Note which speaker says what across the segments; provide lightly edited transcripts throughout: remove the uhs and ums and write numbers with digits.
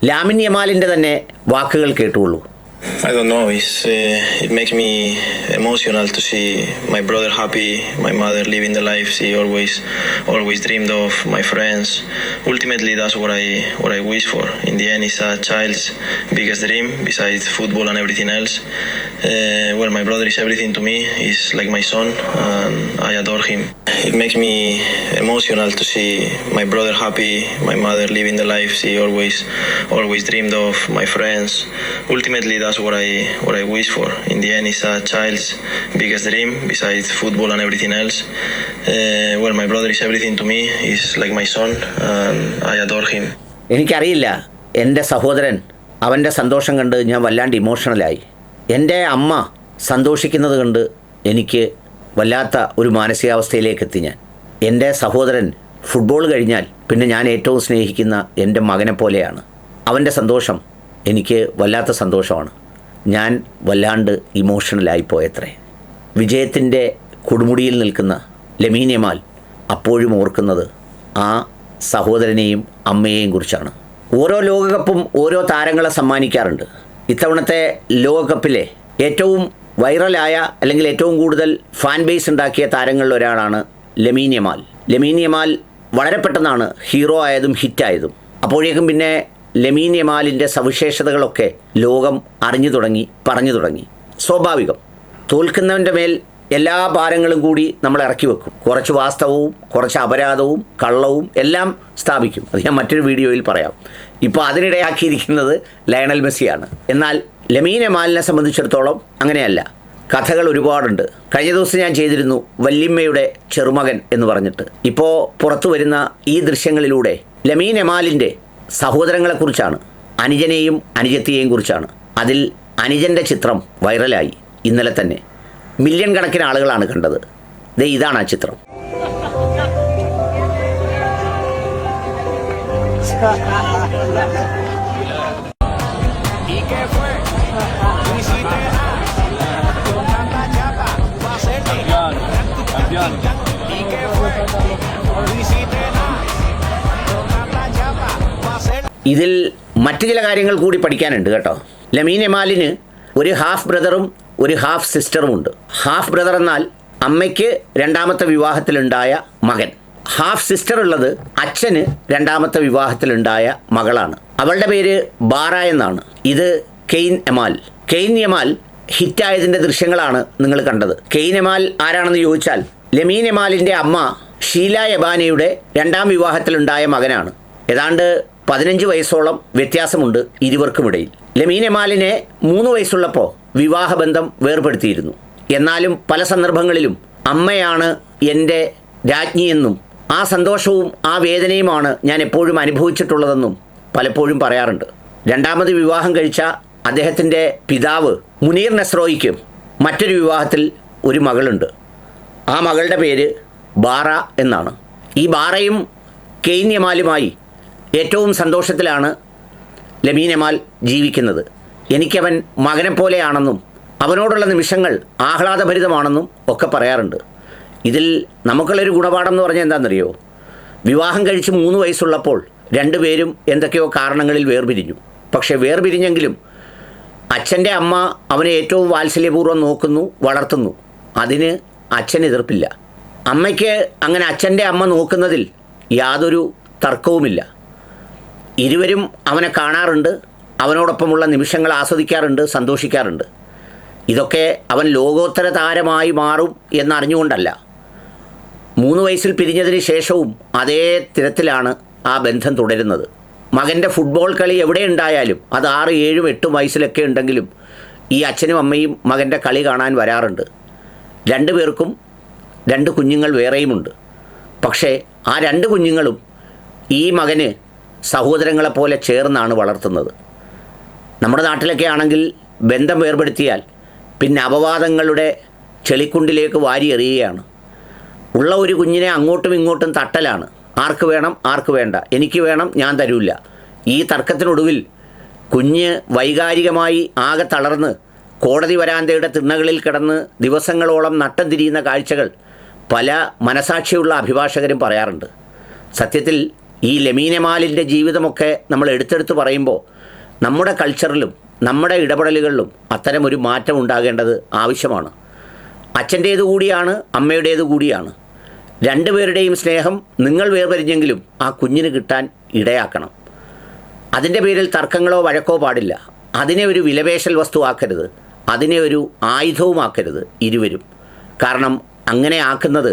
Speaker 1: Lamin യമാലിൻ്റെ തന്നെ വാക്കുകൾ കേട്ടുള്ളൂ.
Speaker 2: I don't know. It makes me emotional to see my brother happy, my mother living the life she always dreamed of, my friends. Ultimately, that's what I wish for. In the end, it's a child's biggest dream besides football and everything else. Well, my brother is everything to me. He's like my son, and I adore him. It makes me emotional to see my brother happy, my mother living the life she always dreamed of, my friends. Ultimately, that's what I wish for. In the end, it's a child's biggest dream besides football and everything else. Well, my brother is everything to me. He's like my son, and I adore him.
Speaker 1: എനിക്കറിയില്ല, എൻ്റെ സഹോദരൻ അവൻ്റെ സന്തോഷം കണ്ട് ഞാൻ വല്ലാണ്ട് ഇമോഷണലായി. എൻ്റെ അമ്മ സന്തോഷിക്കുന്നത് കണ്ട് എനിക്ക് വല്ലാത്ത ഒരു മാനസികാവസ്ഥയിലേക്ക് എത്തി ഞാൻ. എൻ്റെ സഹോദരൻ ഫുട്ബോൾ കഴിഞ്ഞാൽ പിന്നെ ഞാൻ ഏറ്റവും സ്നേഹിക്കുന്ന എൻ്റെ മകനെ പോലെയാണ്. അവൻ്റെ സന്തോഷം എനിക്ക് വല്ലാത്ത സന്തോഷമാണ്. ഞാൻ വല്ലാണ്ട് ഇമോഷണലായിപ്പോയത്രേ. വിജയത്തിൻ്റെ കൊടുമുടിയിൽ നിൽക്കുന്ന ലാമിൻ യമാൽ അപ്പോഴും ഓർക്കുന്നത് ആ സഹോദരനെയും അമ്മയെയും കുറിച്ചാണ്. ഓരോ ലോകകപ്പും ഓരോ താരങ്ങളെ സമ്മാനിക്കാറുണ്ട്. ഇത്തവണത്തെ ലോകകപ്പിലെ ഏറ്റവും വൈറലായ അല്ലെങ്കിൽ ഏറ്റവും കൂടുതൽ ഫാൻ ബേസ് ഉണ്ടാക്കിയ താരങ്ങളിൽ ഒരാളാണ് ലാമിൻ യമാൽ. ലാമിൻ യമാൽ വളരെ പെട്ടെന്നാണ് ഹീറോ ആയതും ഹിറ്റായതും. അപ്പോഴേക്കും പിന്നെ ലാമിൻ യമാലിൻ്റെ സവിശേഷതകളൊക്കെ ലോകം അറിഞ്ഞു തുടങ്ങി, പറഞ്ഞു തുടങ്ങി. സ്വാഭാവികം, തോൽക്കുന്നവൻ്റെ മേൽ എല്ലാ ഭാരങ്ങളും കൂടി നമ്മൾ ഇറക്കി വെക്കും. കുറച്ച് വാസ്തവവും കുറച്ച് അപരാധവും കള്ളവും എല്ലാം സ്ഥാപിക്കും. അത് ഞാൻ മറ്റൊരു വീഡിയോയിൽ പറയാം. ഇപ്പോൾ അതിനിടയാക്കിയിരിക്കുന്നത് ലയണൽ മെസ്സിയാണ്. എന്നാൽ ലാമിൻ യമാലിനെ സംബന്ധിച്ചിടത്തോളം അങ്ങനെയല്ല. കഥകൾ ഒരുപാടുണ്ട്. കഴിഞ്ഞ ദിവസം ഞാൻ ചെയ്തിരുന്നു വല്യമ്മയുടെ ചെറുമകൻ എന്ന് പറഞ്ഞിട്ട്. ഇപ്പോൾ പുറത്തു വരുന്ന ഈ ദൃശ്യങ്ങളിലൂടെ ലാമിൻ യമാലിൻ്റെ സഹോദരങ്ങളെക്കുറിച്ചാണ്, അനുജനെയും അനുജത്തിയെയും കുറിച്ചാണ്. അതിൽ അനുജൻ്റെ ചിത്രം വൈറലായി ഇന്നലെ തന്നെ. മില്യൺ കണക്കിന് ആളുകളാണ് കണ്ടത്. ദേ ഇതാണ് ആ ചിത്രം. ഇതിൽ മറ്റു ചില കാര്യങ്ങൾ കൂടി പഠിക്കാനുണ്ട് കേട്ടോ. ലാമിൻ യമാലിന് ഒരു ഹാഫ് ബ്രദറും ഒരു ഹാഫ് സിസ്റ്ററും ഉണ്ട്. ഹാഫ് ബ്രദർ എന്നാൽ അമ്മയ്ക്ക് രണ്ടാമത്തെ വിവാഹത്തിലുണ്ടായ മകൻ. ഹാഫ് സിസ്റ്റർ ഉള്ളത് അച്ഛന് രണ്ടാമത്തെ വിവാഹത്തിലുണ്ടായ മകളാണ്. അവളുടെ പേര് ബാറ എന്നാണ്. ഇത് കെയ്ൻ യമാൽ. കെയ്ൻ യമാൽ ഹിറ്റായതിൻ്റെ ദൃശ്യങ്ങളാണ് നിങ്ങൾ കണ്ടത്. കെയ്ൻ യമാൽ ആരാണെന്ന് ചോദിച്ചാൽ ലാമിൻ യമാലിൻ്റെ അമ്മ ഷീല യബാനയുടെ രണ്ടാം വിവാഹത്തിലുണ്ടായ മകനാണ്. ഏതാണ്ട് 15 വയസ്സോളം വ്യത്യാസമുണ്ട് ഇരുവർക്കുമിടയിൽ. ലാമിൻ യമാലിനെ 3 വയസ്സുള്ളപ്പോൾ വിവാഹബന്ധം വേർപെടുത്തിയിരുന്നു. എന്നാലും പല സന്ദർഭങ്ങളിലും അമ്മയാണ് എൻ്റെ രാജ്ഞിയെന്നും ആ സന്തോഷവും ആ വേദനയുമാണ് ഞാൻ എപ്പോഴും അനുഭവിച്ചിട്ടുള്ളതെന്നും പലപ്പോഴും പറയാറുണ്ട്. രണ്ടാമത് വിവാഹം കഴിച്ച അദ്ദേഹത്തിൻ്റെ പിതാവ് മുനീർ നസ്രോയിക്ക് മറ്റൊരു വിവാഹത്തിൽ ഒരു മകളുണ്ട്. ആ മകളുടെ പേര് ബാറ എന്നാണ്. ഈ ബാറയും കെയ്ൻ യമാലുമായി ഏറ്റവും സന്തോഷത്തിലാണ് ലാമിൻ യമാൽ ജീവിക്കുന്നത്. എനിക്കവൻ മകനെപ്പോലെയാണെന്നും അവനോടുള്ള നിമിഷങ്ങൾ ആഹ്ലാദഭരിതമാണെന്നും ഒക്കെ പറയാറുണ്ട്. ഇതിൽ നമുക്കുള്ളൊരു ഗുണപാഠം എന്ന് പറഞ്ഞാൽ എന്താണെന്നറിയോ? വിവാഹം കഴിച്ച് 3 വയസ്സുള്ളപ്പോൾ രണ്ടുപേരും എന്തൊക്കെയോ കാരണങ്ങളിൽ വേർപിരിഞ്ഞു. പക്ഷേ വേർപിരിഞ്ഞെങ്കിലും അച്ഛൻ്റെ അമ്മ അവനെ ഏറ്റവും വാത്സല്യപൂർവ്വം നോക്കുന്നു, വളർത്തുന്നു. അതിന് അച്ഛൻ എതിർപ്പില്ല. അമ്മയ്ക്ക് അങ്ങനെ അച്ഛൻ്റെ അമ്മ നോക്കുന്നതിൽ യാതൊരു തർക്കവുമില്ല. ഇരുവരും അവനെ കാണാറുണ്ട്, അവനോടൊപ്പമുള്ള നിമിഷങ്ങൾ ആസ്വദിക്കാറുണ്ട്, സന്തോഷിക്കാറുണ്ട്. ഇതൊക്കെ അവൻ ലോകോത്തര താരമായി മാറും എന്നറിഞ്ഞുകൊണ്ടല്ല. 3 വയസ്സിൽ പിരിഞ്ഞതിന് ശേഷവും അതേ തരത്തിലാണ് ആ ബന്ധം തുടരുന്നത്. മകൻ്റെ ഫുട്ബോൾ കളി എവിടെ ഉണ്ടായാലും അത് 6, 7, 8 വയസ്സിലൊക്കെ ഉണ്ടെങ്കിലും ഈ അച്ഛനും അമ്മയും മകൻ്റെ കളി കാണാൻ വരാറുണ്ട്. 2 പേർക്കും 2 കുഞ്ഞുങ്ങൾ വേറെയുമുണ്ട്. പക്ഷേ ആ 2 കുഞ്ഞുങ്ങളും ഈ മകന് സഹോദരങ്ങളെപ്പോലെ ചേർന്നാണ് വളർത്തുന്നത്. നമ്മുടെ നാട്ടിലൊക്കെ ആണെങ്കിൽ ബന്ധം വേർപെടുത്തിയാൽ പിന്നെ അപവാദങ്ങളുടെ ചെളിക്കുണ്ടിലേക്ക് വാരി എറിയുകയാണ്. ഉള്ള ഒരു കുഞ്ഞിനെ അങ്ങോട്ടും ഇങ്ങോട്ടും തട്ടലാണ്. ആർക്ക് വേണം, ആർക്ക് വേണ്ട, എനിക്ക് വേണം, ഞാൻ തരൂല്ല. ഈ തർക്കത്തിനൊടുവിൽ കുഞ്ഞ് വൈകാരികമായി ആകെ തളർന്ന് കോടതി വരാന്തയുടെ തിണ്ണകളിൽ കിടന്ന് ദിവസങ്ങളോളം നട്ടം തിരിയുന്ന കാഴ്ചകൾ പല മനസാക്ഷിയുള്ള അഭിഭാഷകരും പറയാറുണ്ട്. സത്യത്തിൽ ഈ ലമീൻ എമാലിൻ്റെ ജീവിതമൊക്കെ നമ്മൾ എടുത്തെടുത്ത് പറയുമ്പോൾ നമ്മുടെ കൾച്ചറിലും നമ്മുടെ ഇടപെടലുകളിലും അത്തരമൊരു മാറ്റം ഉണ്ടാകേണ്ടത് ആവശ്യമാണ്. അച്ഛൻ്റേതു കൂടിയാണ്, അമ്മയുടേതു കൂടിയാണ്. രണ്ടുപേരുടെയും സ്നേഹം നിങ്ങൾ വേർപരിഞ്ഞെങ്കിലും ആ കുഞ്ഞിന് കിട്ടാൻ ഇടയാക്കണം. അതിൻ്റെ പേരിൽ തർക്കങ്ങളോ വഴക്കോ പാടില്ല. അതിനെ ഒരു വിലപേശൽ വസ്തുവാക്കരുത്, അതിനെ ഒരു ആയുധവുമാക്കരുത് ഇരുവരും. കാരണം അങ്ങനെ ആക്കുന്നത്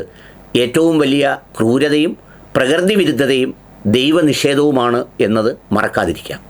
Speaker 1: ഏറ്റവും വലിയ ക്രൂരതയും പ്രകൃതി വിരുദ്ധതയും ദൈവനിഷേധവുമാണ് എന്നത് മറക്കാതിരിക്കാം.